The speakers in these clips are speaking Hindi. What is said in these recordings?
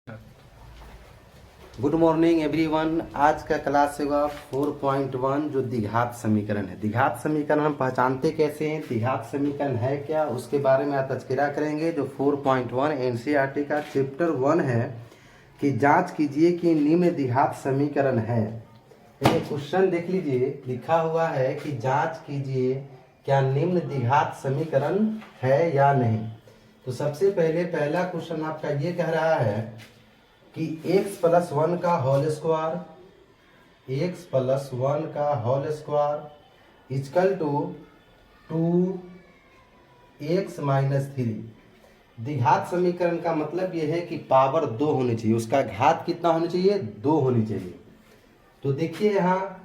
Good morning everyone. आज का क्लास होगा 4.1 जो द्विघात समीकरण है। द्विघात समीकरण हम पहचानते कैसे हैं, द्विघात समीकरण है क्या, उसके बारे में आज तज़किरा करेंगे। जो 4.1 एनसीईआरटी का चैप्टर 1 है कि जांच कीजिए कि निम्न द्विघात समीकरण है। ये क्वेश्चन देख लीजिए, लिखा हुआ है कि जांच कीजिए क्या निम्न द्विघात समीकरण है या नहीं। तो सबसे पहले पहला क्वेश्चन आपका ये कह रहा है कि x+1 का whole square equal to 2x-3। द्विघात समीकरण का मतलब यह है कि पावर 2 होनी चाहिए, उसका घात कितना होनी चाहिए, 2 होनी चाहिए। तो देखिए यहाँ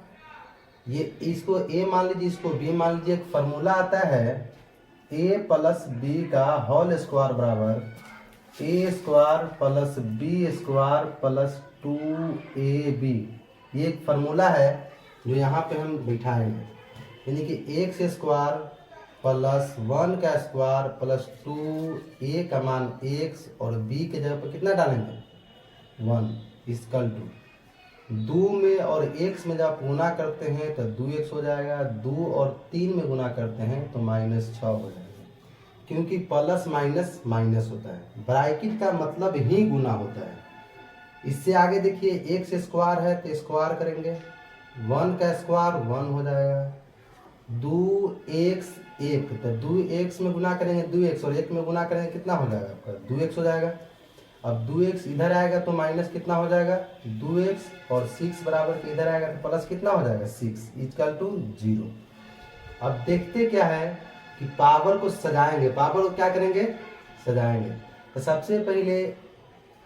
ये इसको a मान लीजिए, इसको b मान लीजिए। एक फॉर्मूला आता है a प्लस b का होल स्क्वायर बराबर a square plus b square plus 2ab। ये एक फार्मूला है जो यहाँ पे हम बिठाएंगे, यानी कि x स्क्वायर प्लस 1 का स्क्वायर प्लस 2a का मान x और b के जगह पर कितना डालेंगे 1 इक्वल टू 2 में और x में जब गुना करते हैं तो 2x हो जाएगा, 2 और 3 में गुना करते हैं तो -6 हो जाएगा, क्योंकि प्लस माइनस माइनस होता है। ब्रैकेट का मतलब ही गुना होता है। इससे आगे देखिए x स्क्वायर है तो स्क्वायर करेंगे, 1 का स्क्वायर 1 हो जाएगा, 2x 1 तो 2x में गुना करेंगे 2x और 1 में गुना करेंगे कितना हो जाएगा आपका 2x हो जाएगा। अब 2x इधर आएगा तो माइनस कितना हो जाएगा 2x और 6 बराबर के इधर आएगा तो प्लस कितना हो जाएगा 6 इक्वल टू 0। अब देखते क्या है कि पावर को सजाएंगे, पावर को क्या करेंगे सजाएंगे। तो सबसे पहले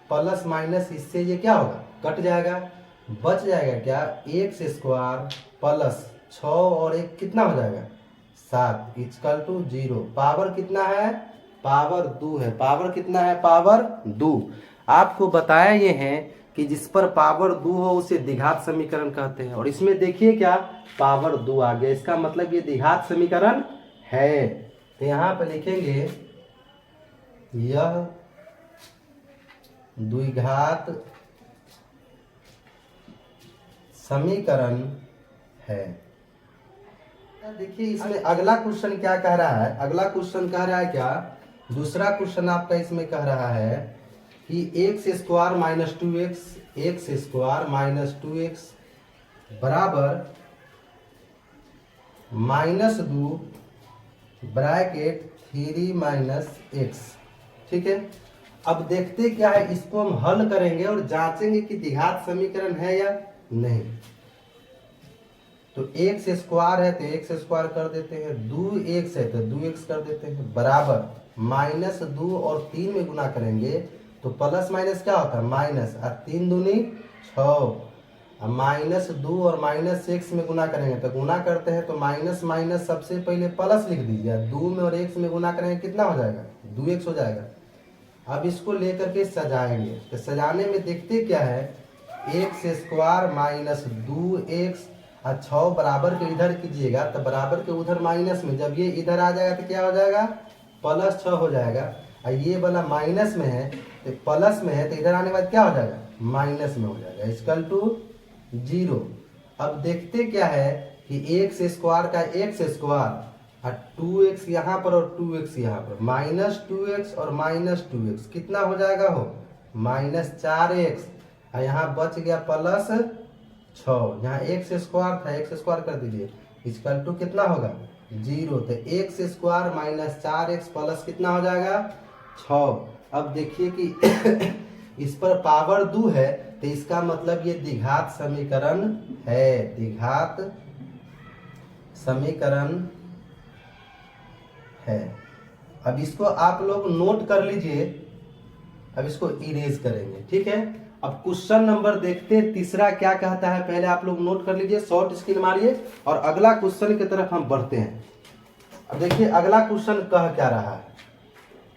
प्लस माइनस इससे ये क्या होगा कट जाएगा, बच जाएगा क्या x स्क्वायर प्लस 6 और 1 कितना हो जाएगा 7 इक्वल टू 0। पावर कितना है, पावर 2 है। पावर कितना है, पावर 2। आपको बताया ये है कि जिस पर पावर 2 हो उसे द्विघात समीकरण कहते हैं। और इसमें देखिए क्या पावर 2 आ गया, इसका मतलब ये द्विघात समीकरण है। तो यहाँ पे लिखेंगे यह द्विघात समीकरण है। देखिए इसमें अगला क्वेश्चन क्या कह रहा है, अगला क्वेश्चन कह रहा है क्या, दूसरा क्वेश्चन आपका इसमें कह रहा है कि x स्क्वायर माइनस 2x बराबर -2 ब्रैकेट 3 - x। ठीक है, अब देखते क्या है, इसको हम हल करेंगे और जांचेंगे कि द्विघात समीकरण है या नहीं। तो x स्क्वायर है तो x स्क्वायर कर देते हैं, 2x है तो 2x कर देते हैं, बराबर -2 और 3 में गुना करेंगे तो प्लस माइनस क्या होता है माइनस, और 3 दूनी 6, -2 और -x में गुना करेंगे तो गुना करते हैं तो माइनस माइनस सबसे पहले प्लस लिख दीजिए, 2 में और x में गुना करेंगे कितना हो जाएगा 2x हो जाएगा। अब इसको लेकर के सजाएंगे, तो सजाने में देखते क्या है x स्क्वायर माइनस 2x और 6 बराबर के इधर कीजिएगा तो बराबर के उधर माइनस में, जब ये इधर आ जाएगा तो क्या हो जाएगा +6 हो जाएगा, और ये वाला माइनस में है तो प्लस में है तो इधर आने के बाद क्या हो जाएगा माइनस में हो जाएगा इक्वल टू 0। अब देखते क्या है कि x स्क्वायर का x स्क्वायर और 2x यहाँ पर और 2x यहाँ पर, -2x और -2x कितना हो जाएगा हो -4x, और यहाँ बच गया +6, यहाँ x स्क्वायर था x स्क्वायर कर दीजिए इक्वल टू कितना होगा 0। तो x स्क्वायर -4x प्लस कितना हो जाएगा 6। अब देखिए कि इस पर पावर 2 है तो इसका मतलब ये द्विघात समीकरण है, द्विघात समीकरण है। अब इसको आप लोग नोट कर लीजिए, अब इसको इरेज करेंगे। ठीक है, अब क्वेश्चन नंबर देखते हैं तीसरा क्या कहता है, पहले आप लोग नोट कर लीजिए, शॉर्ट स्क्रीन मारिए और अगला क्वेश्चन की तरफ हम बढ़ते हैं। अब देखिए अगला क्वेश्चन कह क्या रहा है,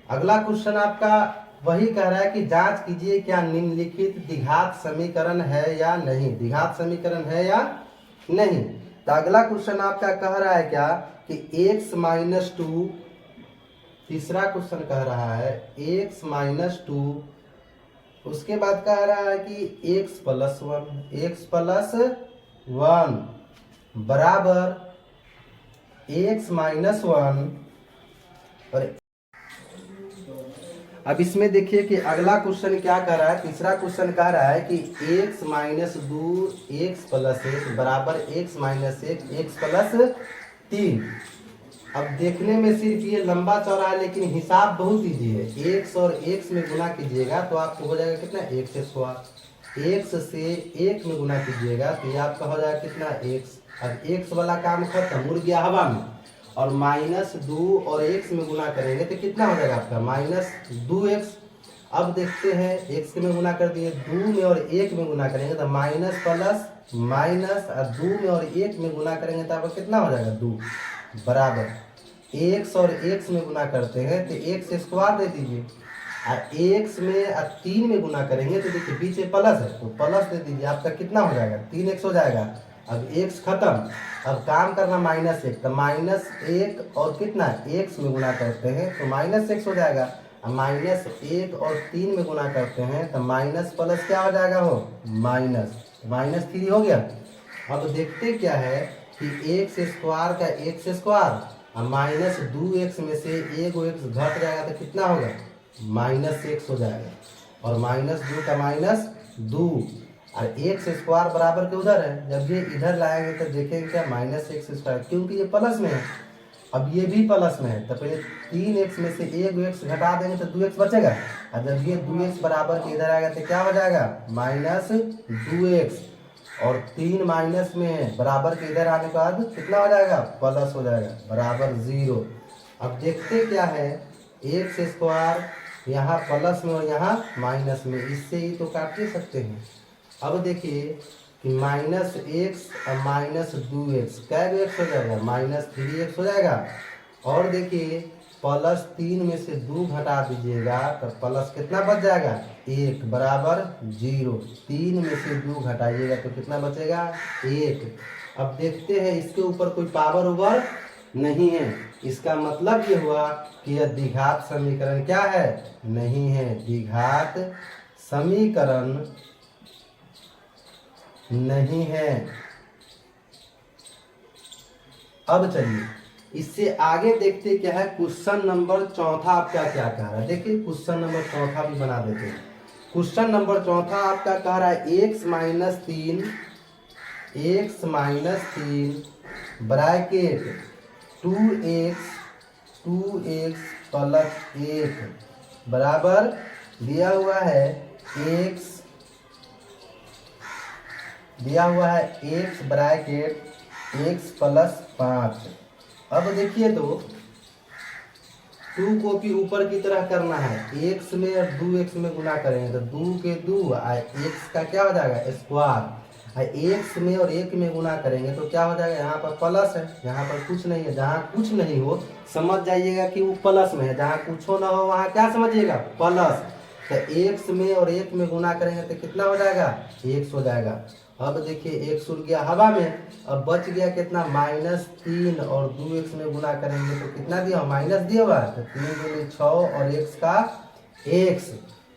अगला क्वेश्चन आपका वही कह रहा है कि जांच कीजिए क्या निम्नलिखित द्विघात समीकरण है या नहीं, द्विघात समीकरण है या नहीं। तो अगला क्वेश्चन आपका कह रहा है क्या कि x-2, तीसरा क्वेश्चन कह रहा है x-2 उसके बाद कह रहा है कि x+1 बराबर x-1। और अब इसमें देखिए कि अगला क्वेश्चन क्या कर रहा है, तीसरा क्वेश्चन कह रहा है कि x-2 x+1 बराबर x-1 x+3। अब देखने में सिर्फ ये लंबा चौड़ा है, लेकिन हिसाब बहुत इजी है। x और x में गुना कीजिएगा तो आपको हो जाएगा कितना, x²। x से 1 में गुना कीजिएगा तो ये आपका हो जाएगा कितना, x। अब x वाला काम खत्म, उड़ गया हवा में। और -2 और x में गुना करेंगे तो कितना हो जाएगा आपका, -2x। अब देखते हैं x में गुना कर दिए, 2 में और 1 में गुना करेंगे तो माइनस प्लस माइनस, और 2 में और 1 में गुना करेंगे तो आपका कितना हो जाएगा, 2 बराबर x और x में गुना करते हैं तो x² दे दीजिए। और x में और 3 में गुना करेंगे तो देखिए बीच में प्लस है तो प्लस दे दीजिए, आपका कितना हो जाएगा, 3x हो जाएगा। अब x खत्म, अब काम करना -1, तो -1 और कितना x में गुना करते हैं तो -x हो जाएगा। अब -1 और 3 में गुना करते हैं तो माइनस प्लस क्या हो जाएगा, हो -3 हो गया। अब देखते क्या है कि x² का x² और -2x में से एक x घट जाएगा तो कितना होगा, -x हो जाएगा। और -2 का -2 और x² बराबर के उधर है, जब ये इधर लाएंगे तो देखेंगे क्या, -x², क्योंकि ये प्लस में है। अब ये भी प्लस में है तो पहले 3x में से एक x घटा देंगे तो 2x बचेगा। और जब ये 2x बराबर के इधर आएगा तो क्या हो जाएगा, -2x। और 3 माइनस में बराबर के इधर आने के बाद कितना हो जाएगा, प्लस हो जाएगा, बराबर 0। अब देखते क्या है, x² यहाँ प्लस में और यहाँ माइनस में, इससे ही तो काट ही सकते हैं। अब देखिए कि -x और -2x क्या x हो जाएगा, -3x हो जाएगा। और देखिए +3 में से 2 घटा दीजिएगा तो प्लस कितना बच जाएगा, 1 बराबर 0। 3 में से 2 घटाइएगा तो कितना बचेगा, 1। अब देखते हैं इसके ऊपर कोई पावर ओवर नहीं है, इसका मतलब ये हुआ कि यह द्विघात समीकरण क्या है, नहीं है, द्विघात समीकरण नहीं है। अब चलिए इससे आगे देखते क्या है, क्वेश्चन नंबर 4 आपका क्या कह रहा है। देखिए क्वेश्चन नंबर 4 भी बना देते हैं। क्वेश्चन नंबर 4 आपका कह रहा है x-3 ब्रैकेट 2x + 1 बराबर दिया हुआ है x ब्रैकेट x + 5। अब देखिए तो 2 को भी ऊपर की तरह करना है, x में और 2x में गुना करेंगे तो 2 के 2 और x का क्या हो जाएगा, स्क्वायर। x में और 1 में गुना करेंगे तो क्या हो जाएगा, यहाँ पर प्लस है, यहाँ पर कुछ नहीं है। जहाँ कुछ नहीं हो समझ जाइएगा कि वो प्लस में है, जहाँ कुछ हो ना हो वहाँ क्या समझिएगा, प्लस। तो x में और 1 में गुना करेंगे तो कितना हो जाएगा, x हो जाएगा। अब देखिए x उड़ गया हवा में, अब बच गया कितना, -3 और 2x में गुना करेंगे तो कितना दिया, माइनस दिया हुआ है तो 3 दूनी 6 और x का x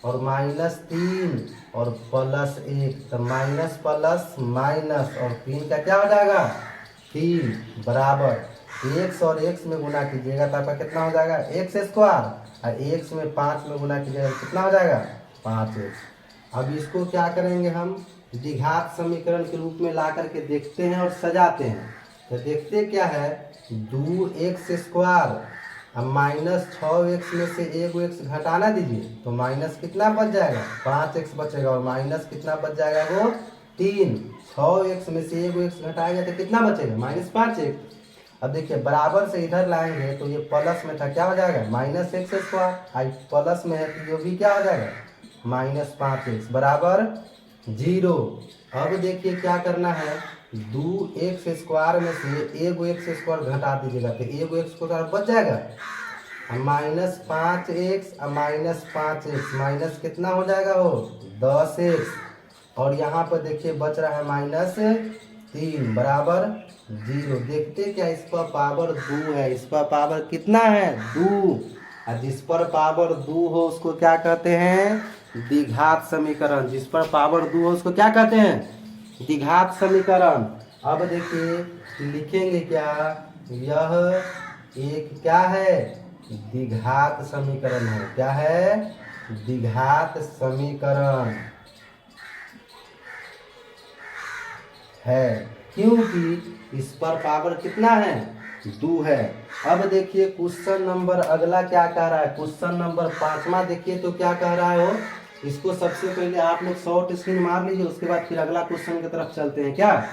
और -3 और +1 तो माइनस प्लस माइनस और 3 का क्या हो जाएगा, 3 बराबर x और x में गुना कीजिएगा तो आपका कितना हो जाएगा, x² और x में 5 में गुना कीजिएगा तो कितना हो जाएगा, 5x। अब इसको क्या करेंगे हम, द्विघात समीकरण के रूप में ला करके देखते हैं और सजाते हैं। तो देखते क्या है, 2x² अब -6x में से एक x घटाना दीजिए तो माइनस कितना बच जाएगा, 5x बचेगा। और माइनस कितना बच जाएगा, वो 3। 6x में से एक x घटाएगा तो कितना बचेगा, -5x। अब देखिए बराबर से इधर लाएंगे तो ये प्लस में था, क्या हो जाएगा, -x²। आई प्लस में है तो ये भी क्या हो जाएगा, -5x बराबर 0। अब देखिए क्या करना है, 2x² में से एक x² घटा दीजिएगा तो एक x² बच जाएगा, -5x और -5x माइनस कितना हो जाएगा, वो 10x। और यहाँ पर देखिए बच रहा है -3 बराबर 0। देखते क्या, इस पर पावर 2 है, इस पर पावर कितना है, 2। और जिस पर पावर 2 हो उसको क्या कहते हैं, द्विघात समीकरण। जिस पर पावर 2 हो उसको क्या कहते हैं? द्विघात समीकरण। अब देखिए लिखेंगे क्या, यह एक क्या है? द्विघात समीकरण है। क्या है? द्विघात समीकरण है, क्योंकि इस पर पावर कितना है? 2 है। अब देखिए क्वेश्चन नंबर अगला क्या कह रहा है, क्वेश्चन नंबर 5वां देखिए तो क्या कह रहा है वो। इसको सबसे पहले आप लोग शॉर्ट स्क्रीन मार लीजिए, उसके बाद फिर अगला क्वेश्चन की तरफ चलते हैं। क्या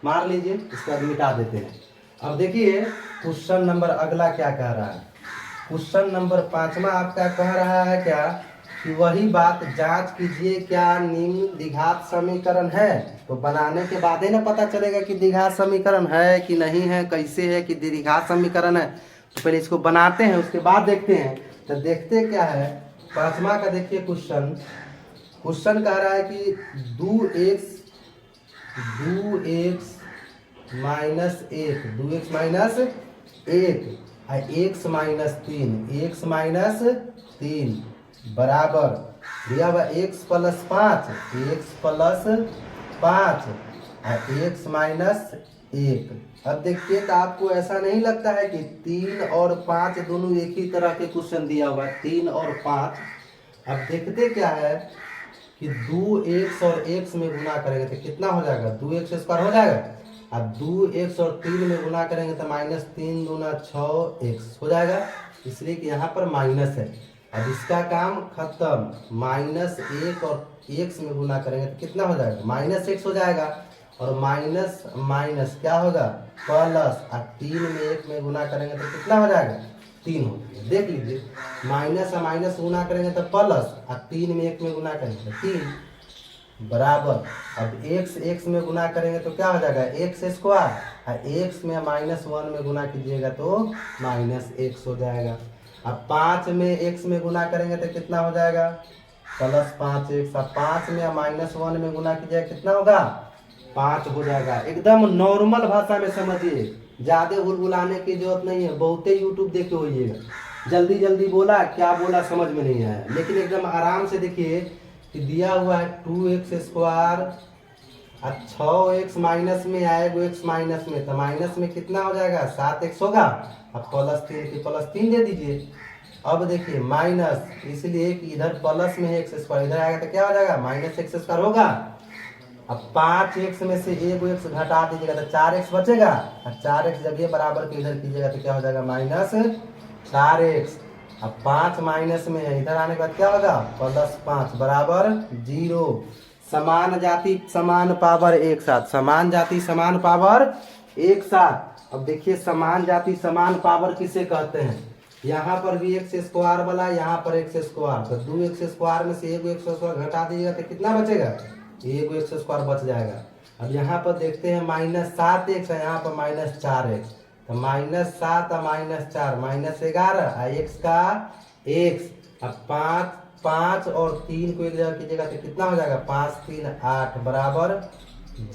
मार लीजिए, इसके बाद मिटा देते हैं। अब देखिए क्वेश्चन नंबर अगला क्या कह रहा है। क्वेश्चन नंबर 5वां आपका कह रहा है क्या कि वही बात जांच कीजिए क्या निम्न द्विघात समीकरण है। तो बनाने के बाद ही ना पता चलेगा कि द्विघात समीकरण है कि नहीं है, कैसे है कि द्विघात समीकरण है। तो पहले इसको बनाते हैं, उसके बाद देखते हैं। तो देखते क्या है 5वां का। देखिए क्वेश्चन कह रहा है कि 2x minus 1 2x minus 1 x minus 3 बराबर दिया हुआ x प्लस 5 x माइनस 1। अब देखिए तो आपको ऐसा नहीं लगता है कि 3 और 5 दोनों एक ही तरह के क्वेश्चन दिया हुआ है, 3 और 5। अब देखते क्या है कि 2x और x में गुना करेंगे तो कितना हो जाएगा? 2x स्क्वायर हो जाएगा। अब 2x और 3 में गुना करेंगे तो -3 दूना 6x हो जाएगा, इसलिए कि यहाँ पर माइनस है। अब इसका काम खत्म। -1 और x में गुना करेंगे तो कितना हो जाएगा? -x हो जाएगा। और माइनस माइनस क्या होगा? प्लस। और 3 में 1 में गुना करेंगे तो कितना हो जाएगा? 3 हो गया। देख लीजिए, माइनस और माइनस गुना करेंगे तो प्लस, और 3 में 1 में गुना करेंगे तो 3 बराबर। अब x में गुना करेंगे तो क्या हो जाएगा? x square. और x में -1 में गुना कीजिएगा तो -x हो जाएगा। अब 5 में x में गुना करेंगे तो कितना हो जाएगा? +5x। अब 5 में -1 में गुना कीजिएगा कितना होगा? 5 हो जाएगा। एकदम नॉर्मल भाषा में समझिए, ज़्यादा बुलबुलाने की जरूरत नहीं है। बहुते यूट्यूब देखे होइएगा, जल्दी जल्दी बोला, क्या बोला समझ में नहीं आया। लेकिन एकदम आराम से देखिए कि दिया हुआ है 2x स्क्वायर और 6x माइनस में आएगा x माइनस में, तो माइनस में कितना हो जाएगा? 7x होगा। अब +3 की +3 दे दीजिए। अब देखिए माइनस, इसलिए कि इधर प्लस में है x स्क्वायर, इधर आएगा तो क्या हो जाएगा? -x स्क्वायर होगा। अब 5x में से 1x घटा दीजिएगा तो 4x बचेगा। और 4x जब ये बराबर के इधर कीजिएगा तो क्या हो जाएगा? -4x। अब 5 माइनस में है, इधर आने के बाद क्या होगा? +5 बराबर 0। समान जाति समान पावर एक साथ, समान जाति समान पावर एक साथ। अब देखिए समान जाति समान पावर किसे कहते हैं? यहाँ पर भी x स्क्वायर वाला, यहाँ पर x स्क्वायर, तो 2x स्क्वायर में से 1x स्क्वायर घटा दीजिएगा तो कितना बचेगा? 1x स्क्वायर बच जाएगा। अब यहाँ पर देखते हैं -7x है, यहाँ पर -4x, तो -7 और -4 -11 x का x। अब 5 और 3 को एक जगह कीजिएगा तो कितना हो जाएगा? 5 3 8 बराबर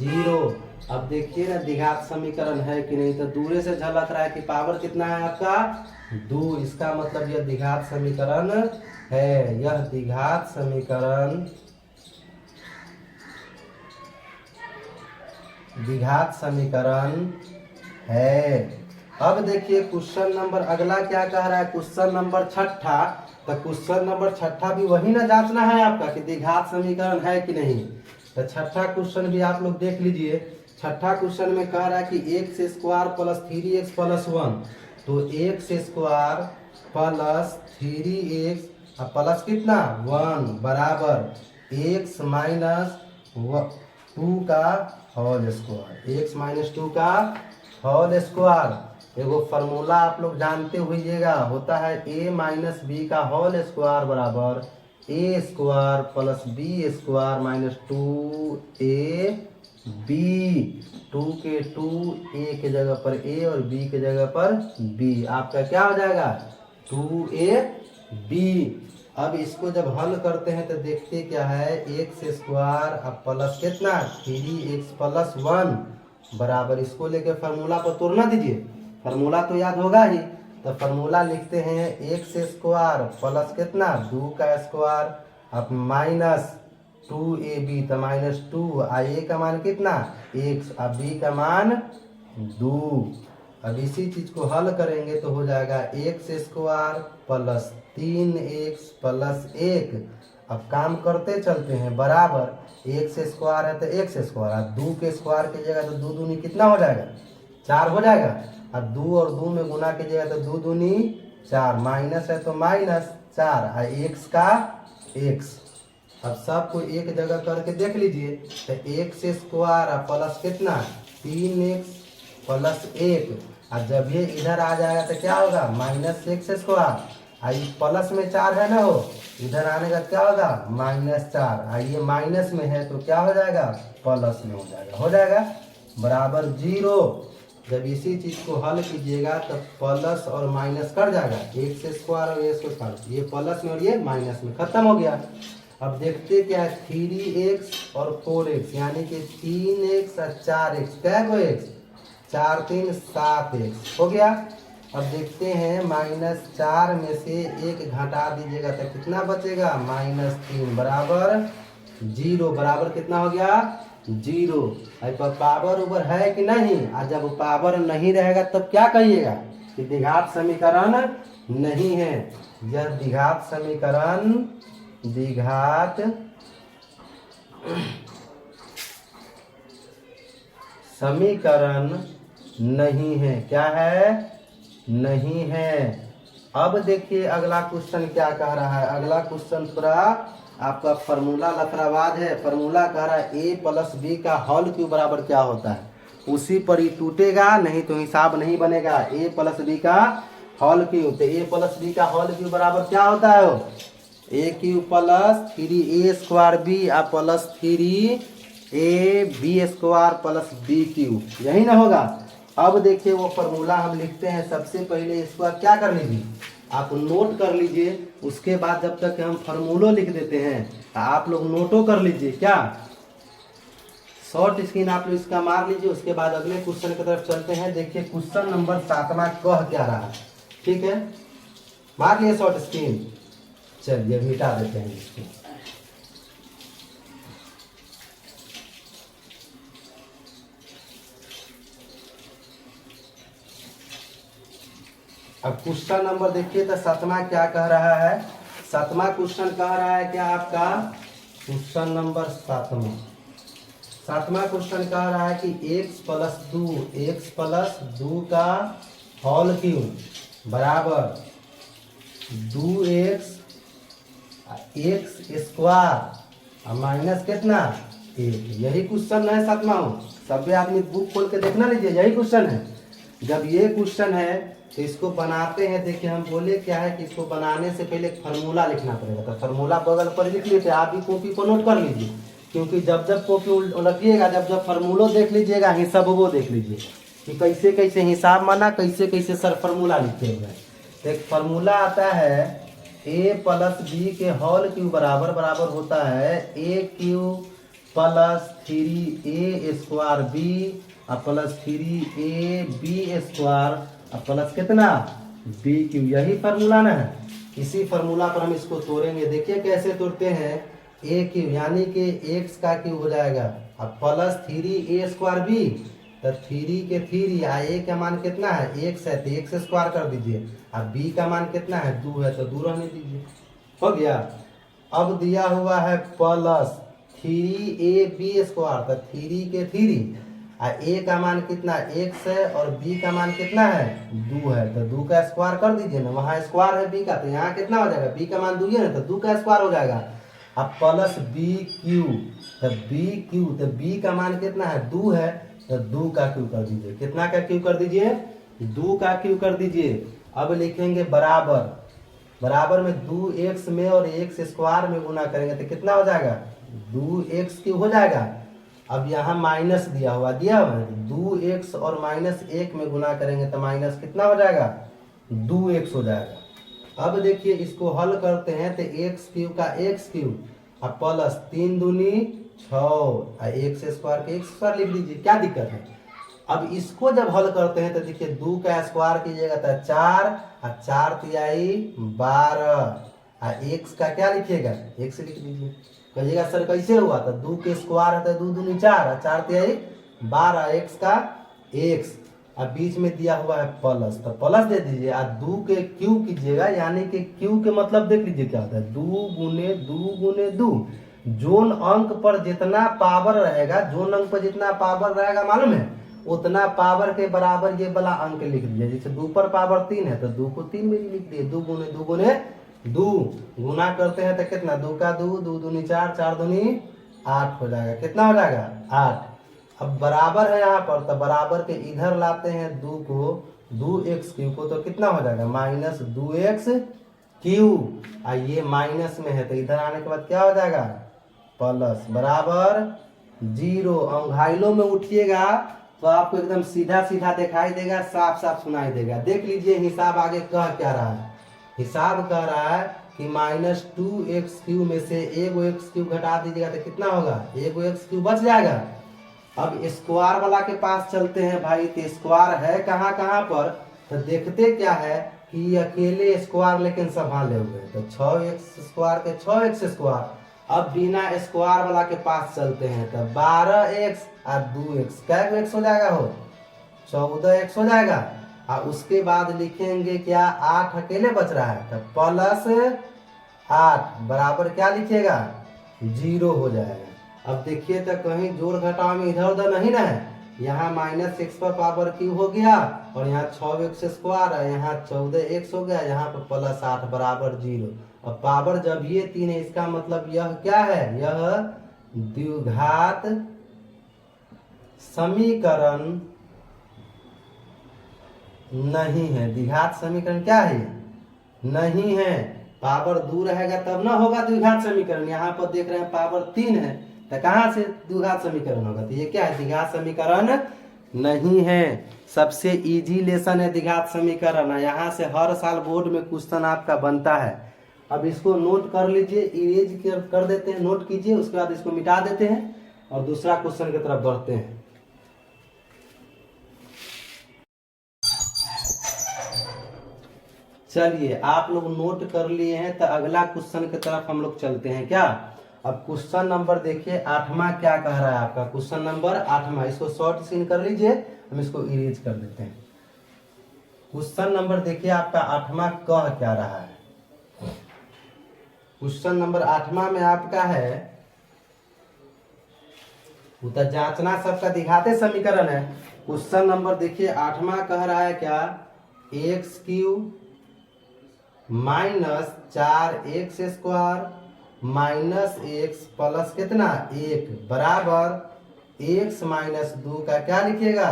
0। अब देखिए ना द्विघात समीकरण है कि नहीं, तो दूरे से झलक रहा है कि पावर कितना है आपका? 2। इसका मतलब यह द्विघात समीकरण है। यह द्विघात समीकरण है। अब देखिए क्वेश्चन नंबर अगला क्या कह रहा है, क्वेश्चन नंबर 6ठा। तो क्वेश्चन नंबर 6ठा भी वही ना जांचना है आपका कि द्विघात समीकरण है कि नहीं। तो 6ठा क्वेश्चन भी आप लोग देख लीजिए। 6ठा क्वेश्चन में कह रहा है कि x square plus 3x plus 1, तो x square plus 3x plus कितना? 1 बराबर x माइनस 2 का होल स्क्वायर, x माइनस 2 का होल स्क्वायर। एगो फार्मूला आप लोग जानते होइएगा, होता है a माइनस बी का होल स्क्वायर बराबर a square plus b square minus 2ab। 2 के 2 a के जगह पर a और b के जगह पर b, आपका क्या हो जाएगा? 2ab। अब इसको जब हल करते हैं तो देखते क्या है, x स्क्वायर अब प्लस कितना? 3x प्लस 1 बराबर, इसको लेके फार्मूला पर तोड़ना दीजिए, फार्मूला तो याद होगा ही। तो फार्मूला लिखते हैं x स्क्वायर प्लस कितना? 2 का स्क्वायर अब माइनस 2ab, तो -2, ए का मान कितना x, अब b का मान 2। अब इसी चीज को हल करेंगे तो हो जाएगा x² प्लस 3x प्लस 1। अब काम करते चलते हैं, बराबर x² है तो x², और 2 के स्क्वायर कीजिएगा तो 2 दूनी कितना हो जाएगा 4 हो जाएगा। अब 2 और 2 में गुना कीजिएगा तो 2 दूनी 4, माइनस है तो -4, और x का x। अब सबको एक जगह करके देख लीजिए, तो x² प्लस कितना 3x प्लस 1, और जब ये इधर आ जाएगा तो क्या होगा -x², और ये प्लस में 4 है ना, हो इधर आने का क्या होगा -4, और ये माइनस में है तो क्या हो जाएगा प्लस में हो जाएगा बराबर 0। जब इसी चीज को हल कीजिएगा तो प्लस और माइनस कर जाएगा, x² और a², ये प्लस में और ये माइनस में, खत्म हो गया। अब देखते क्या है, 3x और 4x, यानी कि 3x और 4x, क्या को x, 4 3 7x हो गया। अब देखते हैं -4 में से 1 घटा दीजिएगा तो कितना बचेगा -3, बराबर 0, बराबर कितना हो गया 0। अब पावर ऊपर है कि नहीं, और जब पावर नहीं रहेगा तब क्या कहिएगा कि द्विघात समीकरण नहीं है। यह द्विघात समीकरण द्विघात समीकरण नहीं है, क्या है नहीं है। अब देखिए अगला क्वेश्चन क्या कह रहा है, अगला क्वेश्चन थोड़ा आपका फॉर्मूला लफड़ाबाद है। फॉर्मूला कह रहा है a प्लस b का होल क्यूब बराबर क्या होता है, उसी पर ही टूटेगा, नहीं तो हिसाब नहीं बनेगा। a प्लस b का होल क्यूब, तो a प्लस b का होल क्यूब बराबर क्या होता है, a³ plus 3a² b plus 3ab² plus b³ यही ना होगा। अब देखिए वो फॉर्मूला हम लिखते हैं, सबसे पहले इसको क्या कर लीजिए, आप नोट कर लीजिए, उसके बाद जब तक हम फार्मूलो लिख देते हैं तो आप लोग नोटो कर लीजिए। क्या शॉर्ट स्क्रीन आप लोग इसका मार लीजिए, उसके बाद अगले क्वेश्चन की तरफ चलते हैं। देखिए क्वेश्चन नंबर 7वां कह क्या रहा है, ठीक है, मार लिए शॉर्ट स्क्रीन। चलिए मिटा देते हैं इसको। अब क्वेश्चन नंबर देखिए तो 7वां क्या कह रहा है, 7वां क्वेश्चन कह रहा है क्या आपका, क्वेश्चन नंबर 7वां क्वेश्चन कह रहा है कि x प्लस 2 का होल क्यूब बराबर 2x और माइनस कितना 1। यही क्वेश्चन है 7वां। सभी आदमी बुक खोल के देखना लीजिए, यही क्वेश्चन है। जब ये क्वेश्चन है तो इसको बनाते हैं, देखिए हम बोले क्या है कि इसको बनाने से पहले एक फार्मूला लिखना पड़ेगा, तो फार्मूला बगल पर लिख लीजिए। आप भी कॉपी को नोट कर लीजिए, क्योंकि जब जब कॉपी रखिएगा, जब जब फार्मूलो देख लीजिएगा, हिसाब वो देख लीजिए कि कैसे कैसे हिसाब माना, कैसे कैसे सर फार्मूला लिखे हुए हैं। तो एक फार्मूला आता है a प्लस b के होल क्यूब बराबर बराबर होता है a³ plus 3a² b plus 3ab² plus कितना b³। यही फार्मूला ना है, इसी फार्मूला पर हम इसको तोड़ेंगे। देखिए कैसे तोड़ते हैं, a³ यानी कि x का क्यूब हो जाएगा, अब प्लस 3a² b, तो 3 के 3, a का मान कितना है x है तो x² कर दीजिए, अब b का मान कितना है 2 है तो 2 रहने दीजिए, हो गया। अब दिया हुआ है प्लस 3ab², तो 3 के 3, a का मान कितना x है और b का मान कितना है 2 है, तो 2 का स्क्वायर कर दीजिए ना, वहाँ स्क्वायर है b का, तो यहाँ कितना हो जाएगा b का मान 2 है ना, तो 2 का स्क्वायर हो जाएगा। अब प्लस b³, तो b³ तो b का मान कितना है 2 है, तो 2 का क्यूब कर दीजिए। कितना का क्यूब कर दीजिए 2 का क्यूब कर दीजिए। अब लिखेंगे बराबर, बराबर में 2x में और x² में गुना करेंगे तो कितना हो जाएगा 2x³ हो जाएगा। अब यहाँ माइनस दिया हुआ है, 2x और -1 में गुना करेंगे तो माइनस कितना हो जाएगा 2x हो जाएगा। अब देखिए इसको हल करते हैं तो x³ का x³ और प्लस 3 दूनी 6 और x² के x² लिख दीजिए, क्या दिक्कत है। अब इसको जब हल करते हैं तो देखिए 2 का स्क्वायर कीजिएगा तो 4 और 4 तिहाई 12, और एक्स का क्या लिखिएगा, एक्स लिख दीजिए। कहिएगा सर कैसे हुआ, तो 2 के स्क्वायर है तो 2 दूनी 4, 4 तिहाई 12, एक्स का एक्स, अब बीच में दिया हुआ है प्लस, तो प्लस दे दीजिए। और 2 के क्यू कीजिएगा, यानी कि क्यू के मतलब देख लीजिए क्या होता है, 2 गुने 2 गुने 2। जोन अंक पर जितना पावर रहेगा, जोन अंक पर जितना पावर रहेगा मालूम है, उतना पावर के बराबर ये वाला अंक लिख दीजिए। जैसे 2 पर पावर 3 है तो 2 को 3 में लिख दिए, 2 गुने 2 गुने 2, गुना करते हैं तो कितना, 2 का 2, 2 दूनी 4, 4 दूनी 8 हो जाएगा। कितना हो जाएगा, 8। अब बराबर है यहाँ पर, तो बराबर के इधर लाते हैं 2 को, 2x क्यू को, तो कितना हो जाएगा, माइनस 2x क्यू। और ये माइनस में है तो इधर आने के बाद क्या हो जाएगा, प्लस, बराबर 0। अंगहाइलों में उठिएगा तो आपको एकदम सीधा सीधा दिखाई देगा, साफ साफ सुनाई देगा। देख लीजिए हिसाब आगे कह क्या रहा है, हिसाब कह रहा है कि माइनस 2x³ में से एगो x³ घटा दीजिएगा तो कितना होगा, एगो x³ बच जाएगा। अब स्क्वायर वाला के पास चलते हैं भाई, तो स्क्वायर है कहाँ कहाँ पर, तो देखते क्या है कि अकेले स्क्वायर लेकिन संभाले हुए, तो 6x² के 6x²। अब बिना स्क्वायर वाला के पास चलते हैं, तो 12x और 2x, क्या x हो जाएगा, हो 14x हो जाएगा। और उसके बाद लिखेंगे क्या, 8 अकेले बच रहा है, तो प्लस 8 बराबर क्या लिखिएगा, 0 हो जाएगा। अब देखिए तो कहीं जोड़ घटाव में इधर उधर नहीं ना है, यहाँ माइनस एक्स पर पावर क्यू हो गया, और यहाँ 6x² है, यहाँ 14x हो गया, यहाँ पर प्लस 8 बराबर 0। अब पावर जब ये 3 है, इसका मतलब यह क्या है, यह द्विघात समीकरण नहीं है। द्विघात समीकरण क्या है, नहीं है। पावर दूर रहेगा तब ना होगा द्विघात समीकरण। यहाँ पर देख रहे हैं पावर 3 है, तो कहाँ से द्विघात समीकरण होगा, तो ये क्या है, द्विघात समीकरण नहीं है। सबसे इजी लेसन है द्विघात समीकरण, यहाँ से हर साल बोर्ड में क्वेश्चन आपका बनता है। अब इसको नोट कर लीजिए, इरेज कर देते हैं, नोट कीजिए, उसके बाद इसको मिटा देते हैं और दूसरा क्वेश्चन की तरफ बढ़ते हैं। चलिए आप लोग नोट कर लिए हैं, तो अगला क्वेश्चन की तरफ हम लोग चलते हैं क्या। अब क्वेश्चन नंबर देखिए 8वां क्या कह रहा है आपका, क्वेश्चन नंबर 8वां, इसको शॉर्ट सीन कर लीजिए, हम इसको इरेज कर देते हैं। क्वेश्चन नंबर देखिए आपका 8वां कह क्या रहा है। क्वेश्चन नंबर 8वां में आपका है, वो तो जांचना सबका दिखाते समीकरण है। क्वेश्चन नंबर देखिए 8वां कह रहा है क्या, x³ minus 4x² minus x plus कितना 1 बराबर x माइनस 2 का क्या लिखिएगा,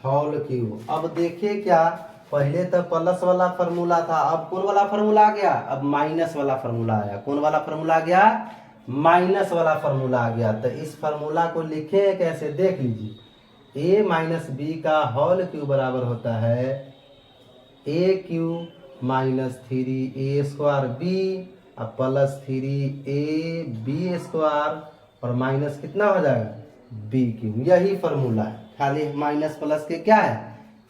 होल क्यूब। अब देखिए क्या, पहले तो प्लस वाला फॉर्मूला था, अब कौन वाला फॉर्मूला आ गया, अब माइनस वाला फॉर्मूला आया। कौन वाला फॉर्मूला आ गया, माइनस वाला फॉर्मूला आ गया। तो इस फॉर्मूला को लिखे कैसे, देख लीजिए, a माइनस बी का होल क्यूब बराबर होता है a³ माइनस 3a² b अब प्लस 3ab² और माइनस कितना हो जाएगा b³। यही फॉर्मूला है, खाली माइनस प्लस के क्या है,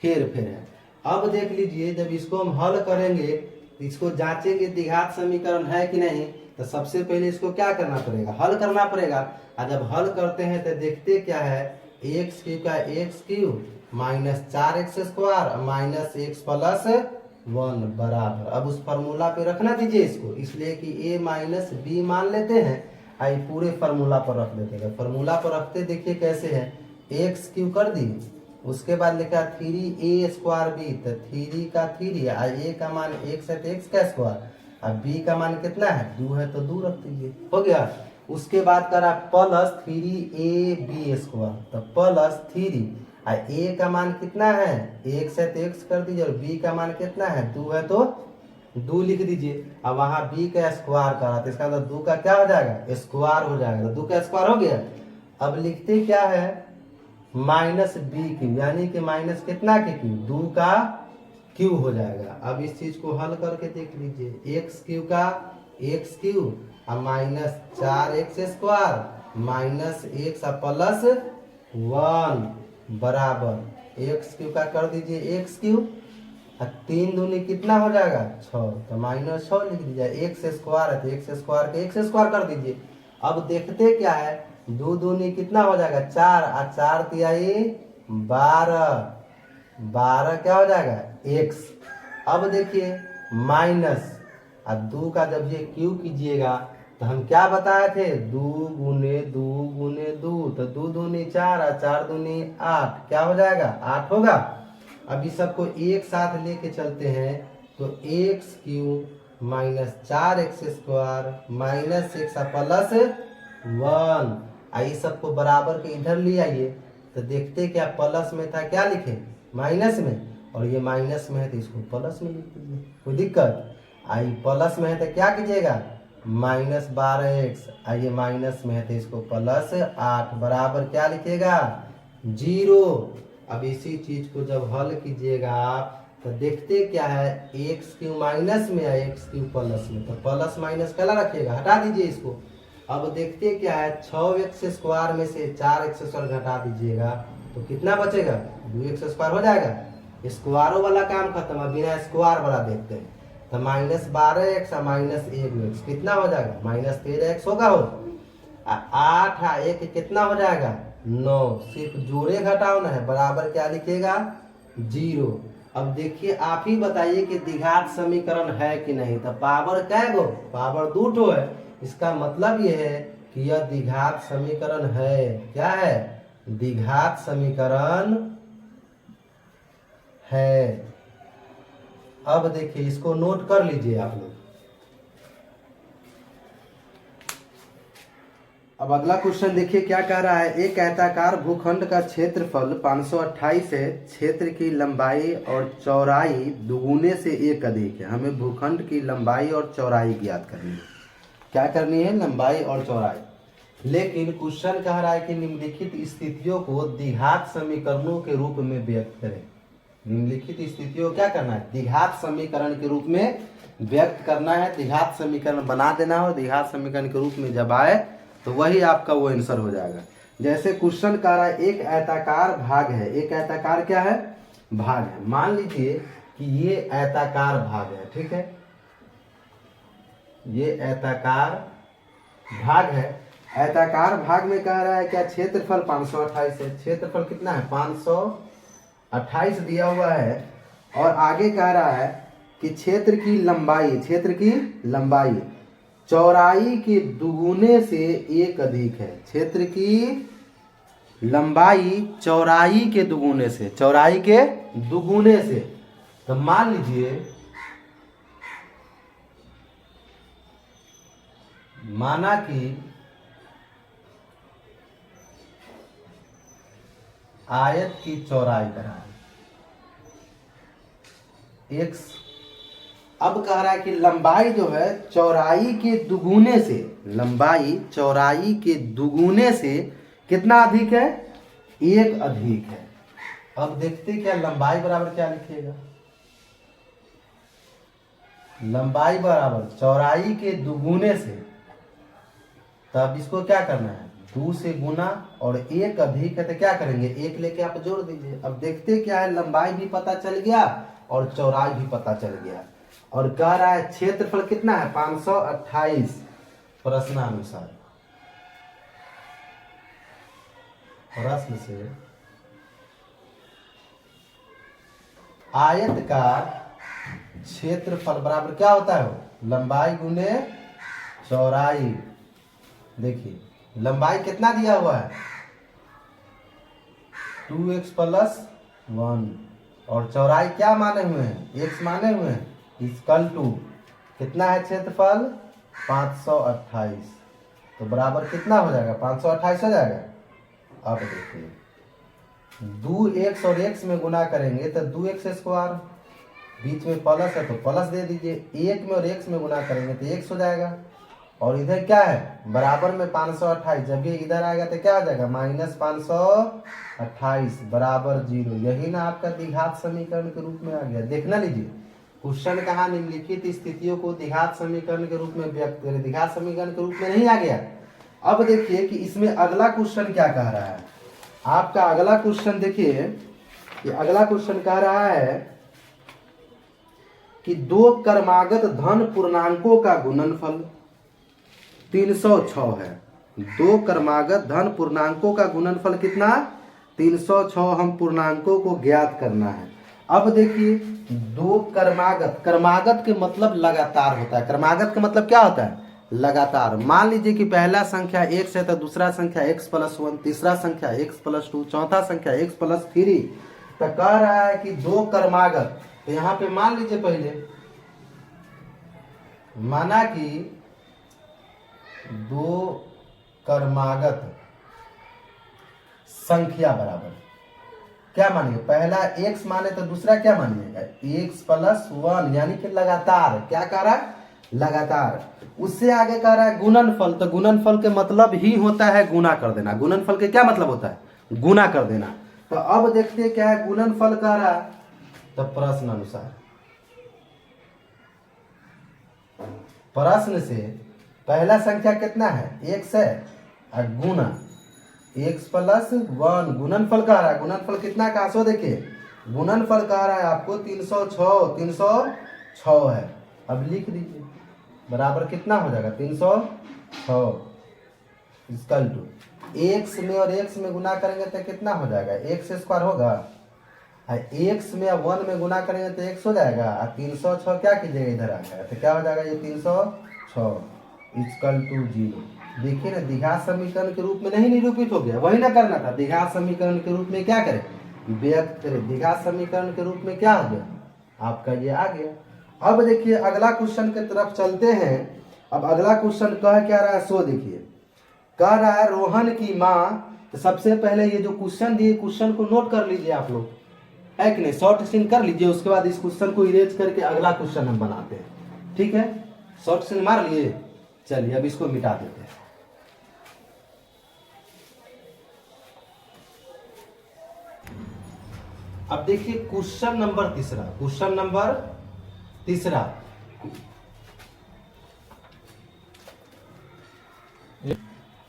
हेर फेर है। अब देख लीजिए, जब इसको हम हल करेंगे, इसको जांचेंगे द्विघात समीकरण है कि नहीं, तो सबसे पहले इसको क्या करना पड़ेगा, हल करना पड़ेगा। और जब हल करते हैं तो देखते क्या है, x³ का x³ minus 4x² minus x plus 1 बराबर, अब उस फार्मूला पे रखना दीजिए इसको, इसलिए कि a माइनस बी मान लेते हैं, आई पूरे फार्मूला पर रख देते हैं। फार्मूला पर रखते देखिए कैसे है, x³ कर दी, उसके बाद लिखा 3a² b, तो 3 का 3 a का मान x है तो x का स्क्वायर, अब b का मान कितना है 2 है तो 2 रख दीजिए, हो गया। उसके बाद करा प्लस 3ab², तो प्लस 3 a का मान कितना है x है तो x कर दीजिए, और b का मान कितना है 2 है तो 2 लिख दीजिए। अब वहां b का स्क्वायर करा तो इसका मतलब 2 का क्या हो जाएगा, स्क्वायर हो जाएगा, तो 2 का स्क्वायर हो गया। अब लिखते क्या है, माइनस b³, यानी कि माइनस कितना के क्यूब, 2 का क्यूब हो जाएगा। अब इस चीज को हल करके देख लीजिए, x³ का x³ और minus 4x² minus x plus 1 बराबर x³ का कर दीजिए x³ और 3 दूनी कितना हो जाएगा 6, तो -6 लिख दीजिए। एक्स स्क्वायर है तो एक्स स्क्वायर के एक्स स्क्वायर कर दीजिए। अब देखते क्या है, 2 दूनी कितना हो जाएगा 4, और 4 तिहाई 12, 12 क्या हो जाएगा एक्स। अब देखिए माइनस, और 2 का जब ये क्यू कीजिएगा तो हम क्या बताए थे, 2 गुने 2 गुने 2, तो 2 दूनी 4 और 4 दूनी 8, क्या हो जाएगा 8 होगा। अब इस सबको एक साथ लेके चलते हैं तो x cube minus 4x square minus x plus 1, आइए सबको बराबर के इधर ले आइए तो देखते क्या प्लस में था क्या लिखे माइनस में, और ये माइनस में है तो इसको प्लस में लिख दीजिए, कोई दिक्कत। आई प्लस में है तो क्या कीजिएगा -12x, आइए माइनस में है तो इसको +8 बराबर क्या लिखिएगा 0। अब इसी चीज को जब हल कीजिएगा आप तो देखते क्या है, एक्स क्यू माइनस में है एक्स क्यू प्लस में, तो प्लस माइनस कला रखिएगा, हटा दीजिए इसको। अब देखते क्या है, 6x स्क्वायर में से 4x स्क्वायर घटा दीजिएगा तो कितना बचेगा 2x स्क्वायर हो जाएगा। स्क्वायरों वाला काम खत्म, अब बिना स्क्वायर वाला देखते हैं तो -12x और -1x कितना हो जाएगा -13x होगा हो। 8 और 1 कितना हो जाएगा 9, सिर्फ जोड़े घटाओ ना है, बराबर क्या लिखिएगा 0। अब देखिए आप ही बताइए कि द्विघात समीकरण है कि नहीं, तो पावर कै गो, पावर 2 ठो है, इसका मतलब ये है कि यह द्विघात समीकरण है। क्या है, द्विघात समीकरण है। अब देखिए इसको नोट कर लीजिए आप लोग। अब अगला क्वेश्चन देखिए क्या कह रहा है, एक आयताकार भूखंड का क्षेत्रफल 528 है, क्षेत्र की लंबाई और चौड़ाई दुगुने से 1 अधिक है। हमें भूखंड की लंबाई और चौड़ाई ज्ञात करनी है। क्या करनी है, लंबाई और चौड़ाई। लेकिन क्वेश्चन कह रहा है कि निम्नलिखित स्थितियों को द्विघात समीकरणों के रूप में व्यक्त करें। निम्नलिखित स्थितियों क्या करना है, द्विघात समीकरण के रूप में व्यक्त करना है। द्विघात समीकरण बना देना हो, द्विघात समीकरण के रूप में जब आए तो वही आपका वो आंसर हो जाएगा। जैसे क्वेश्चन कह रहा है एक आयताकार भाग है, एक आयताकार क्या है भाग है। मान लीजिए कि ये आयताकार भाग है, ठीक है, ये आयताकार भाग है। आयताकार भाग में कह रहा है क्या, क्षेत्रफल 528 है, क्षेत्रफल कितना है 528 दिया हुआ है, और आगे कह रहा है कि क्षेत्र की लंबाई, क्षेत्र की लंबाई चौड़ाई के दुगुने से 1 अधिक है। क्षेत्र की लंबाई चौड़ाई के दुगुने से, चौड़ाई के दुगुने से। तो मान लीजिए, माना कि आयत की चौड़ाई कराएं x। अब कह रहा है कि लंबाई जो है चौड़ाई के दुगुने से, लंबाई चौड़ाई के दुगुने से कितना अधिक है 1 अधिक है। अब देखते क्या लंबाई बराबर क्या लिखिएगा, लंबाई बराबर चौड़ाई के दुगुने से, तब इसको क्या करना है 2 से गुना, और 1 अधिक है तो क्या करेंगे 1 लेके आप जोड़ दीजिए। अब देखते क्या है, लंबाई भी पता चल गया और चौड़ाई भी पता चल गया, और कह रहा है क्षेत्रफल कितना है 528। प्रश्नानुसार, प्रश्न से आयत का क्षेत्रफल बराबर क्या होता है, लंबाई गुने चौड़ाई। देखिए लंबाई कितना दिया हुआ है 2x + 1, और चौड़ाई क्या माने हुए हैं x माने हुए हैं, इक्वल टू कितना है क्षेत्रफल 528, तो बराबर कितना हो जाएगा 528 हो जाएगा। अब देखिए 2x और x में गुना करेंगे तो 2x स्क्वायर, बीच में प्लस है तो प्लस दे दीजिए, 1 में और x में गुना करेंगे तो x हो जाएगा, और इधर क्या है बराबर में 528, जब ये इधर आएगा तो क्या हो जाएगा -528 बराबर 0। यही ना आपका द्विघात समीकरण के रूप में आ गया। देखना लीजिए क्वेश्चन कहा निम्नलिखित स्थितियों को द्विघात समीकरण के रूप में व्यक्त करें, द्विघात समीकरण के रूप में नहीं आ गया। अब देखिए कि इसमें अगला क्वेश्चन क्या कह रहा है, आपका अगला क्वेश्चन देखिए कि अगला क्वेश्चन कह रहा है कि दो क्रमागत धन पूर्णांकों का गुणनफल 306 है। दो क्रमागत धन पूर्णांकों का गुणनफल कितना? 306 हम पूर्णांकों को ज्ञात करना है। अब देखिए दो क्रमागत, क्रमागत के मतलब लगातार होता है। क्रमागत का मतलब क्या होता है? लगातार। मान लीजिए कि पहला संख्या x है तो दूसरा संख्या x+1, तीसरा संख्या x+2, चौथा संख्या x+3। तो कह रहा है कि दो क्रमागत, तो यहाँ पे मान लीजिए पहले माना कि दो क्रमागत संख्या बराबर, क्या मानिए? पहला x माने तो दूसरा क्या मानिएगा? x+1, यानी कि लगातार। क्या कह रहा है? लगातार। उससे आगे कह रहा है गुणनफल, तो गुणनफल के मतलब ही होता है गुना कर देना। गुणनफल के क्या मतलब होता है? गुना कर देना। तो अब देखते हैं क्या है गुणनफल कह रहा है। तो प्रश्न अनुसार, प्रश्न से पहला संख्या कितना है? x है, और गुना x+1 गुणनफल कह रहा है। गुणनफल कितना का? सो देखिए गुणनफल कह रहा है आपको 306 है। अब लिख दीजिए बराबर कितना हो जाएगा? 306 इक्वल टू x में और x में गुना करेंगे तो कितना हो जाएगा? x² होगा, और x में और 1 में गुना करेंगे तो x हो जाएगा, और 306 क्या कीजिएगा इधर आ जाएगा, तो क्या हो जाएगा? ये 306 इक्वल टू 0। देखिए ना, द्विघात समीकरण के रूप में नहीं निरूपित हो गया, वही ना करना था। द्विघात समीकरण के रूप में क्या करें? व्यक्त करें। द्विघात समीकरण के रूप में क्या हो गया? आपका ये आ गया। अब देखिए अगला क्वेश्चन की तरफ चलते हैं। अब अगला क्वेश्चन कह क्या रहा है? सो देखिए कह रहा है रोहन की माँ। तो सबसे पहले ये जो क्वेश्चन दिए, क्वेश्चन को नोट कर लीजिए आप लोग, है कि नहीं? शॉर्ट सीन कर लीजिए, उसके बाद इस क्वेश्चन को इरेज करके अगला क्वेश्चन हम बनाते हैं। ठीक है, शॉर्ट सीन मार लिए। चलिए अब इसको मिटा देते हैं। अब देखिए क्वेश्चन नंबर तीसरा, क्वेश्चन नंबर तीसरा।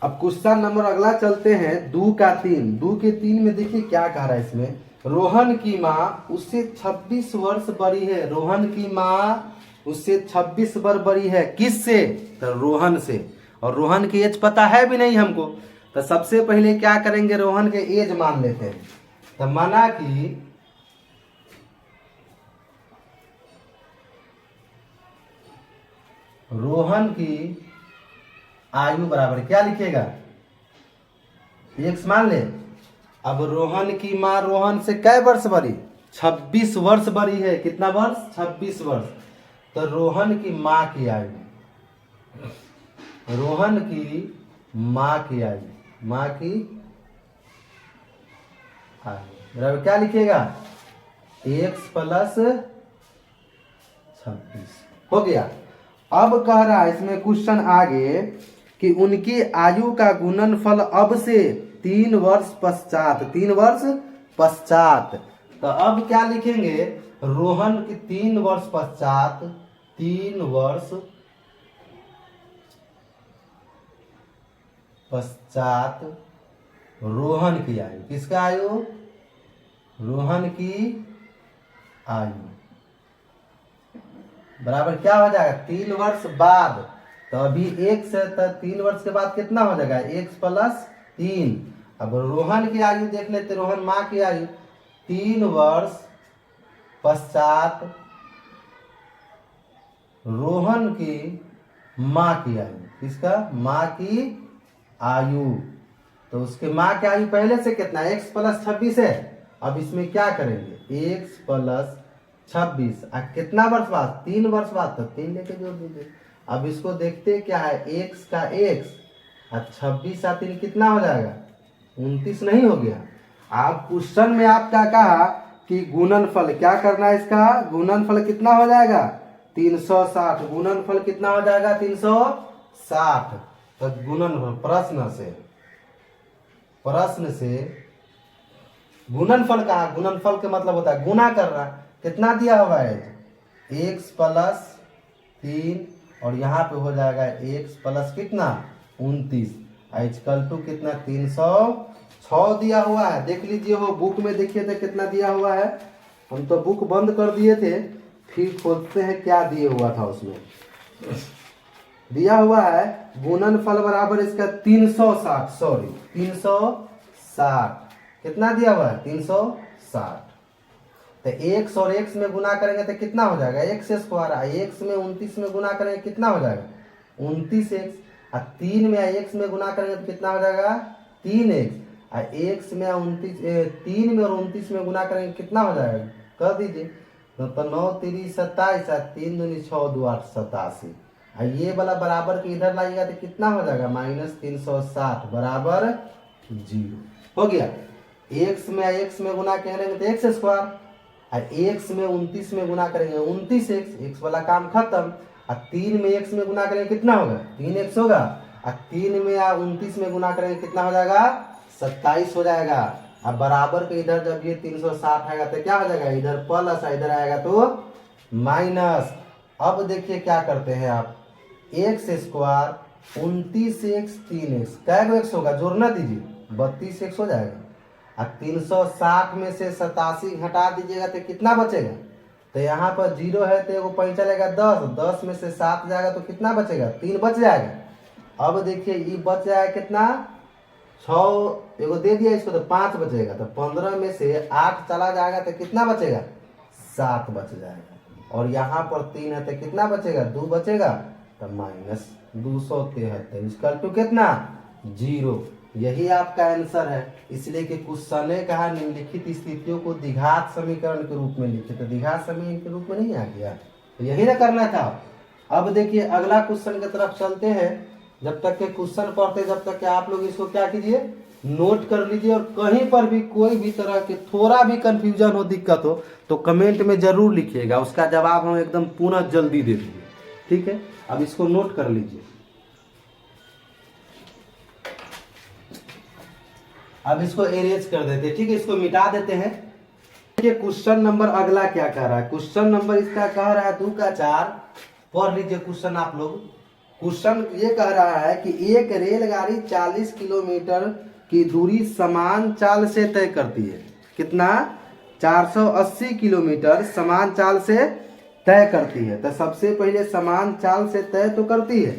अब क्वेश्चन नंबर अगला चलते हैं 2 का 3। 2 के 3 में देखिए क्या कह रहा है इसमें। रोहन की माँ उससे 26 वर्ष बड़ी है। रोहन की माँ उससे 26 वर्ष बड़ी है। किससे? तो रोहन से। और रोहन की एज पता है भी नहीं हमको। तो सबसे पहले क्या करेंगे? रोहन के एज मान लेते हैं। तो माना कि रोहन की आयु बराबर क्या लिखिएगा? x मान ले। अब रोहन की माँ रोहन से कै वर्ष बड़ी? 26 वर्ष बड़ी है। कितना वर्ष? 26 वर्ष। तो रोहन की माँ की आयु, रोहन की माँ की आयु, माँ की आयु बराबर क्या लिखिएगा? x+26 हो गया। अब कह रहा है इसमें क्वेश्चन आगे कि उनकी आयु का गुणनफल अब से 3 वर्ष पश्चात, 3 वर्ष पश्चात। तो अब क्या लिखेंगे? रोहन की 3 वर्ष पश्चात, 3 वर्ष पश्चात रोहन की आयु। किसका आयु? रोहन की आयु बराबर क्या हो जाएगा? 3 वर्ष बाद। तो अभी x है तो 3 वर्ष के बाद कितना हो जाएगा? x+3। अब रोहन की आयु देख लेते। रोहन माँ की आयु 3 वर्ष पश्चात रोहन की माँ की आयु। किसका? माँ की आयु। तो उसके माँ की आयु पहले से कितना? x+26 है। अब इसमें क्या करेंगे? x+26 कितना वर्ष बाद? 3 वर्ष बाद। तो 3 लेके जोड़ दीजिए। अब इसको देखते क्या है? x का x और 26 और 3 कितना हो जाएगा? 29 नहीं हो गया? आप क्वेश्चन में आपका कहा कि गुणनफल क्या करना है इसका? गुणनफल कितना हो जाएगा? 360। गुणनफल कितना हो जाएगा? 360। तो गुणनफल प्रश्न से गुणनफल कहा। गुणनफल के मतलब होता है गुना करना। कितना दिया हुआ है? x+3 और यहाँ पे हो जाएगा x+ कितना? 29 इक्वल टू कितना? 306 दिया हुआ है। देख लीजिए वो बुक में देखिए तो कितना दिया हुआ है। हम तो बुक बंद कर दिए थे, फिर खोलते हैं क्या दिए हुआ था उसमें। दिया हुआ है गुणनफल बराबर इसका 360, सॉरी 360। कितना दिया हुआ है 360। तो x और x में गुना करेंगे तो कितना हो जाएगा x स्क्वायर। x में 29 में गुना करेंगे कितना हो जाएगा 29x। और 3 में x में गुना करेंगे तो कितना हो जाएगा 3x। और x में 3 में और 29 में गुना करेंगे कितना हो जाएगा कर दीजिए। तो 9 3 27 और 3 दूनी 6 2 8 87। और ये वाला बराबर के इधर लाइएगा तो कितना हो जाएगा -360 बराबर 0 हो गया। x में गुना करेंगे तो x स्क्वायर। और x में 29 में गुना करेंगे 29x, x वाला काम खत्म। और 3 में x में गुना करेंगे कितना होगा 3x होगा। और 3 में या 29 में गुना करेंगे कितना हो जाएगा 27 हो जाएगा। अब बराबर के इधर जब ये 360 आएगा तो क्या हो जाएगा इधर प्लस, इधर आएगा तो माइनस। अब देखिए क्या करते हैं आप, x स्क्वायर 29x 3x क्या x होगा जोड़ना दीजिए 32x हो जाएगा। और 360 में से 87 घटा दीजिएगा तो कितना बचेगा। तो यहाँ पर 0 है तो एगो पैंचा चलेगा 10, 10 में से 7 जाएगा तो कितना बचेगा 3 बच जाएगा। अब देखिए ये बच जाएगा कितना 6 एगो दे दिया इसको तो 5 बचेगा। तो 15 में से 8 चला जाएगा तो कितना बचेगा 7 बच जाएगा। और यहाँ पर 3 है तो कितना बचेगा 2 बचेगा तो -273 इसका टू कितना 0। यही आपका आंसर है। इसलिए कि क्वेश्चन ने कहा निम्नलिखित स्थितियों को द्विघात समीकरण के रूप में लिखे, तो द्विघात समीकरण के रूप में नहीं आ गया, तो यही ना करना था। अब देखिए अगला क्वेश्चन की तरफ चलते हैं। जब तक के क्वेश्चन पढ़ते जब तक के आप लोग इसको क्या कीजिए नोट कर लीजिए। और कहीं पर भी कोई भी तरह के थोड़ा भी कंफ्यूजन हो, दिक्कत हो तो कमेंट में जरूर लिखिएगा, उसका जवाब हम एकदम पुनः जल्दी दे देंगे। ठीक है, अब इसको नोट कर लीजिए। अब इसको एरेज कर देते हैं, ठीक है, इसको मिटा देते हैं। देखिए क्वेश्चन नंबर अगला क्या कह रहा है। क्वेश्चन नंबर इसका कह रहा है 2 का 4। पढ़ लीजिए क्वेश्चन आप लोग। क्वेश्चन ये कह रहा है कि एक रेलगाड़ी 40 किलोमीटर की दूरी समान चाल से तय करती है। कितना 480 किलोमीटर समान चाल से तय करती है। तो सबसे पहले समान चाल से तय तो करती है,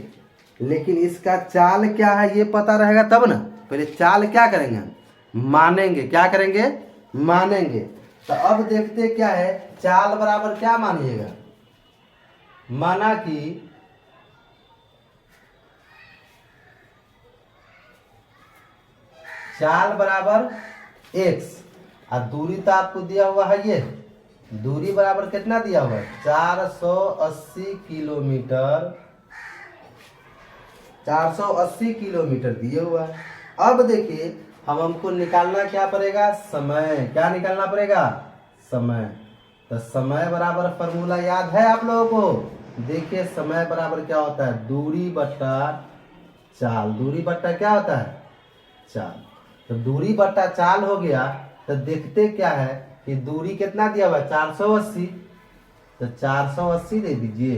लेकिन इसका चाल क्या है ये पता रहेगा तब ना। पहले चाल क्या करेंगे मानेंगे, क्या करेंगे मानेंगे। तो अब देखते क्या है, चाल बराबर क्या मानिएगा, माना कि चाल बराबर x और दूरी तो आपको दिया हुआ है, ये दूरी बराबर कितना दिया हुआ है 480 किलोमीटर, 480 किलोमीटर दिए हुआ है। अब देखिए हमको निकालना क्या पड़ेगा समय, क्या निकालना पड़ेगा समय। तो समय बराबर फॉर्मूला याद है आप लोगों को। देखिए समय बराबर क्या होता है दूरी बट्टा चाल। दूरी बट्टा क्या होता है चाल। तो दूरी बट्टा चाल हो गया। तो देखते क्या है कि दूरी कितना दिया हुआ है 480, तो 480 दे दीजिए।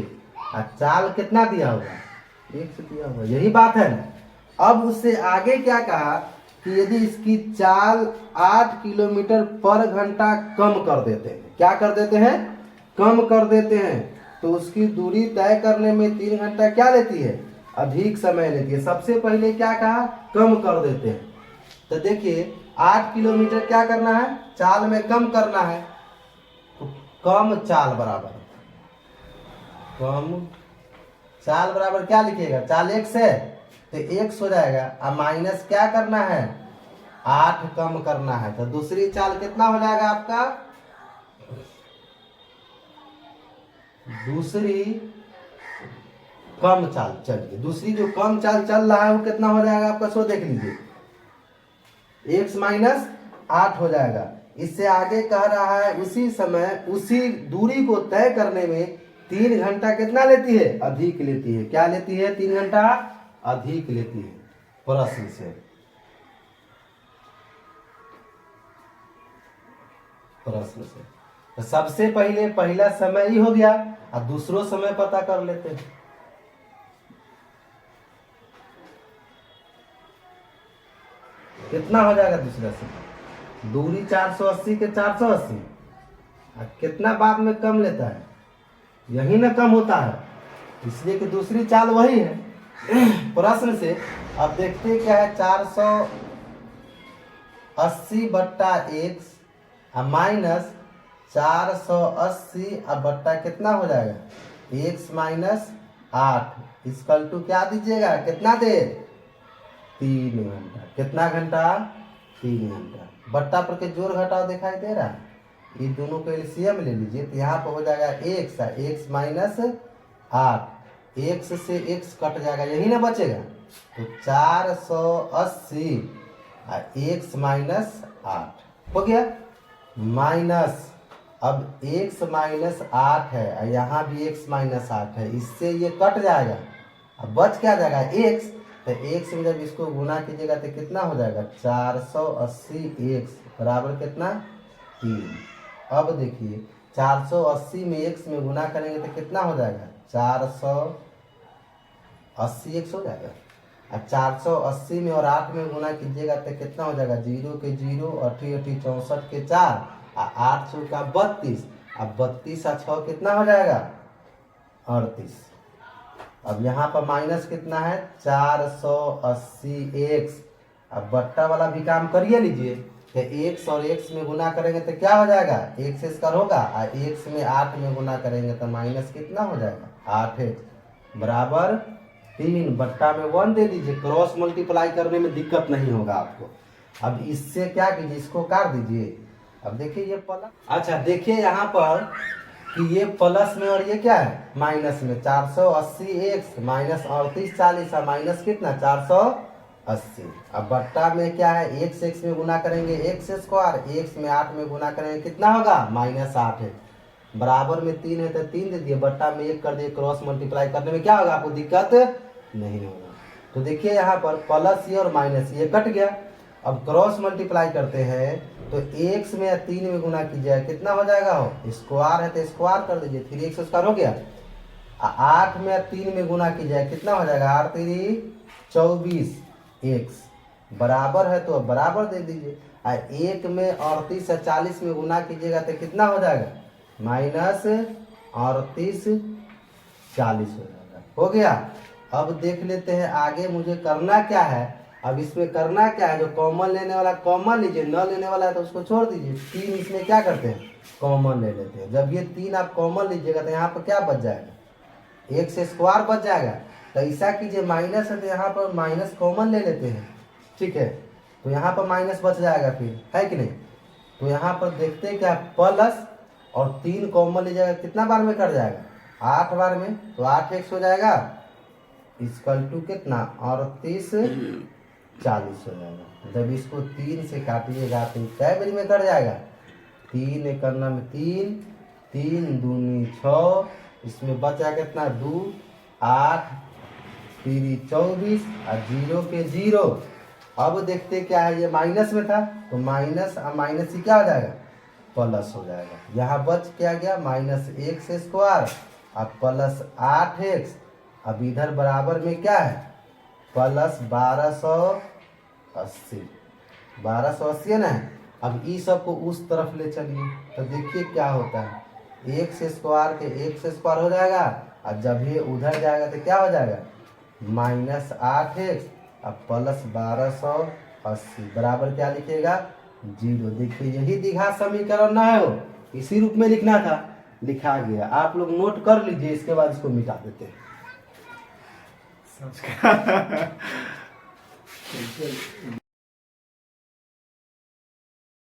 और चाल कितना दिया हुआ है 1 दिया हुआ, यही बात है ना। अब उससे आगे क्या कहा कि यदि इसकी चाल 8 किलोमीटर पर घंटा कम कर देते हैं, क्या कर देते हैं कम कर देते हैं, तो उसकी दूरी तय करने में 3 घंटा क्या लेती है अधिक समय लेती है। सबसे पहले क्या कहा कम कर देते हैं। तो देखिए 8 किलोमीटर क्या करना है चाल में कम करना है। तो कम चाल बराबर कम चाल बराबर क्या लिखिएगा चाल x है तो x हो जाएगा। और माइनस क्या करना है 8 कम करना है। तो दूसरी चाल कितना हो जाएगा आपका, दूसरी कम चाल। चलिए दूसरी जो कम चाल चल रहा है वो कितना हो जाएगा आपका, सो देख लीजिए x माइनस 8 हो जाएगा। इससे आगे कह रहा है उसी समय उसी दूरी को तय करने में 3 घंटा कितना लेती है अधिक लेती है। क्या लेती है 3 घंटा अधिक लेती है प्रश्न से। प्रश्न से तो सबसे पहले पहला समय ही हो गया और दूसरो समय पता कर लेते हैं। कितना हो जाएगा दूसरा समय, दूरी 480 के 480 और कितना बाद में कम लेता है यही ना कम होता है, इसलिए कि दूसरी चाल वही है। प्रश्न से अब देखते क्या है, 480 बट्टा एक्स माइनस 480 अब बट्टा कितना हो जाएगा, एक्स माइनस 8 इसकल टू क्या दीजिएगा, कितना देर, 3 घंटा। कितना घंटा, 3 घंटा। बट्टा पर के जोड़ घटाव दिखाई दे रहा है, ये दोनों को एलसीएम ले लीजिए तो यहाँ पर हो जाएगा एक्स माइनस 8, एक्स से एक्स कट जाएगा, यही ना बचेगा। तो 480 एक्स माइनस 8 हो गया, माइनस अब एक्स माइनस 8 है और यहाँ भी एक्स माइनस 8 है, इससे ये कट जाएगा, अब बच क्या जाएगा एक्स। तो एक्स में जब इसको गुना कीजिएगा तो कितना हो जाएगा, 480 एक्स बराबर कितना, 3। अब देखिए 480 में एक्स में गुना करेंगे तो कितना हो जाएगा, 480 एक्स हो जाएगा। अब 480 में और 8 में गुना कीजिएगा तो कितना हो जाएगा, 0 के 0, 8 8 64 के 4, 8 6 का 32, अब 32 और 6 कितना हो जाएगा, 38। अब यहाँ पर माइनस कितना है, 480 एक्स। अब बट्टा वाला भी काम करिए लीजिए, तो एक्स और एक्स में गुना करेंगे तो क्या हो जाएगा, एक्स स्क्वायर होगा, और एक्स में 8 में गुना करेंगे तो माइनस कितना हो जाएगा, 8x बराबर 3। बट्टा में 1 दे दीजिए, क्रॉस मल्टीप्लाई करने में दिक्कत नहीं होगा आपको। अब इससे क्या कीजिए, इसको काट दीजिए। अब देखिए ये प्लस, अच्छा देखिए यहाँ पर कि ये प्लस में और ये क्या है माइनस में, 480 एक्स माइनस 38 40 और माइनस कितना 480। अब बट्टा में क्या है, एक्स एक्स में गुना करेंगे एक्स स्क्वायर, एक्स में 8 में गुना करेंगे कितना होगा, माइनस 8 है, बराबर में 3 है तो 3 दे दिए, बट्टा में 1 कर दिए, क्रॉस मल्टीप्लाई करने में क्या होगा, आपको दिक्कत नहीं होगा। तो देखिए यहाँ पर प्लस ये और माइनस ये कट गया। अब क्रॉस मल्टीप्लाई करते हैं तो एक्स में 3 में गुना कीजिए कितना हो जाएगा, हो स्क्वायर है तो स्क्वायर कर दीजिए, 3x स्क्वायर हो गया। 8 में 3 में गुना कीजिए कितना हो जाएगा, 8 3 24 एक्स बराबर है तो बराबर दे दीजिए। 1 में 38 और 40 में गुना कीजिएगा तो कितना हो जाएगा, माइनस 38 40 हो जाएगा, हो गया। अब देख लेते हैं आगे मुझे करना क्या है। अब इसमें करना क्या है, जो कॉमन लेने वाला कॉमन लीजिए, न लेने वाला है तो उसको छोड़ दीजिए। 3 इसमें क्या करते हैं, कॉमन ले लेते हैं। जब ये 3 आप कॉमन लीजिएगा तो यहाँ पर क्या बच जाएगा, एक्स स्क्वायर बच जाएगा। तो ऐसा कीजिए, माइनस है तो यहाँ पर माइनस कॉमन ले लेते हैं, ठीक है। तो यहाँ पर माइनस बच जाएगा फिर, है कि नहीं। तो यहाँ पर देखते हैं क्या, प्लस और 3 कॉमन लीजिएगा कितना बार में कट जाएगा, 8 बार में, तो 8x हो जाएगा इक्वल टू कितना 38 40 हो जाएगा। जब इसको 3 से काटिएगा तो कै बारी में कट जाएगा, 3 करना में 3 3 दूनी 6, इसमें बचा कितना 2 8 3 24 और 0 के 0। अब देखते क्या है, ये माइनस में था तो माइनस और माइनस ही क्या हो जाएगा, प्लस हो जाएगा। यहाँ बच क्या गया, माइनस एक्स स्क्वायर और प्लस 8x। अब इधर बराबर में क्या है, प्लस 1280 1280 है ना। अब ई सब को उस तरफ ले चलिए तो देखिए क्या होता है, एक्स स्क्वायर के एक्स स्क्वायर हो जाएगा और जब ये उधर जाएगा तो क्या हो जाएगा, माइनस 8x और प्लस 1280 बराबर क्या लिखिएगा 0। देखिए यही द्विघात समीकरण ना है, वो इसी रूप में लिखना था, लिखा गया। आप लोग नोट कर लीजिए, इसके बाद इसको मिटा देते हैं।